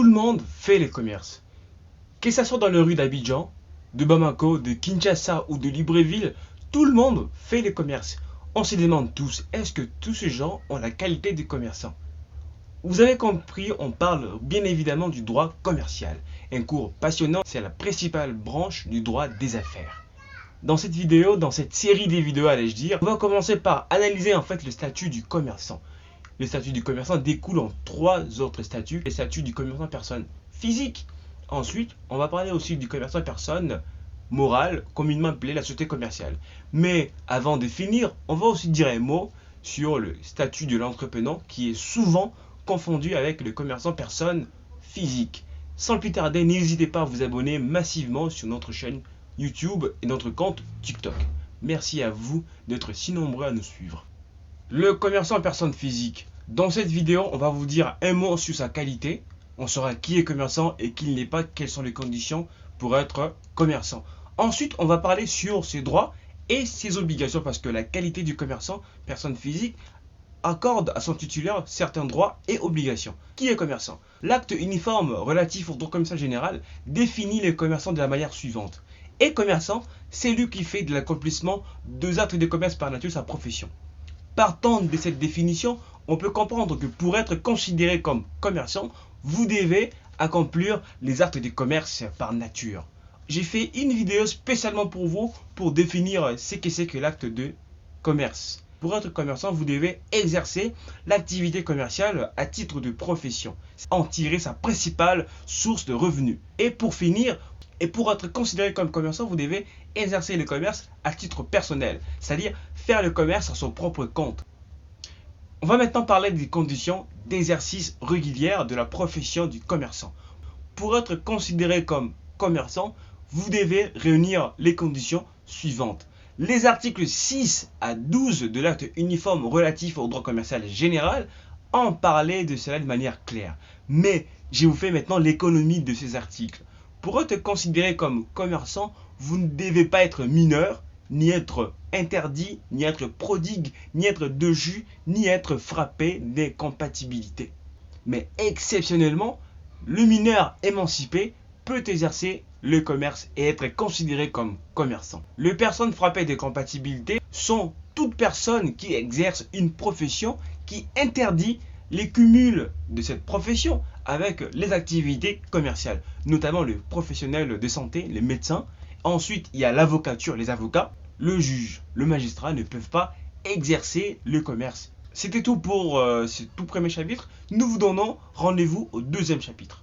Tout le monde fait les commerces. Que ce soit dans les rues d'Abidjan, de Bamako, de Kinshasa ou de Libreville, tout le monde fait les commerces. On se demande tous, est-ce que tous ces gens ont la qualité de commerçants? Vous avez compris, on parle bien évidemment du droit commercial. Un cours passionnant, c'est la principale branche du droit des affaires. Dans cette vidéo, dans cette série des vidéos, allais-je dire, on va commencer par analyser en fait le statut du commerçant. Le statut du commerçant découle en trois autres statuts. Le statut du commerçant personne physique. Ensuite, on va parler aussi du commerçant personne morale, communément appelée la société commerciale. Mais avant de finir, on va aussi dire un mot sur le statut de l'entrepreneur qui est souvent confondu avec le commerçant personne physique. Sans plus tarder, n'hésitez pas à vous abonner massivement sur notre chaîne YouTube et notre compte TikTok. Merci à vous d'être si nombreux à nous suivre. Le commerçant personne physique. Dans cette vidéo, on va vous dire un mot sur sa qualité. On saura qui est commerçant et qui ne l'est pas, quelles sont les conditions pour être commerçant. Ensuite, on va parler sur ses droits et ses obligations parce que la qualité du commerçant personne physique accorde à son titulaire certains droits et obligations. Qui est commerçant? L'acte uniforme relatif au droit commercial général définit les commerçants de la manière suivante. Et commerçant, c'est lui qui fait de l'accomplissement deux actes de commerce par nature sa profession. Partant de cette définition, on peut comprendre que pour être considéré comme commerçant, vous devez accomplir les actes de commerce par nature. J'ai fait une vidéo spécialement pour vous pour définir ce que c'est que l'acte de commerce. Pour être commerçant, vous devez exercer l'activité commerciale à titre de profession, en tirer sa principale source de revenus. Et pour finir, et pour être considéré comme commerçant, vous devez exercer le commerce à titre personnel, c'est-à-dire faire le commerce à son propre compte. On va maintenant parler des conditions d'exercice régulière de la profession du commerçant. Pour être considéré comme commerçant, vous devez réunir les conditions suivantes. Les articles 6 à 12 de l'acte uniforme relatif au droit commercial général en parlaient de cela de manière claire. Mais je vous fais maintenant l'économie de ces articles. Pour être considéré comme commerçant, vous ne devez pas être mineur, ni être interdit, ni être prodigue, ni être de jus, ni être frappé d'incompatibilité. Mais exceptionnellement, le mineur émancipé peut exercer le commerce et être considéré comme commerçant. Les personnes frappées d'incompatibilité sont toutes personnes qui exercent une profession qui interdit les cumuls de cette profession avec les activités commerciales, notamment le professionnel de santé, les médecins. Ensuite, il y a l'avocature, les avocats, le juge, le magistrat ne peuvent pas exercer le commerce. C'était tout pour ce tout premier chapitre. Nous vous donnons rendez-vous au deuxième chapitre.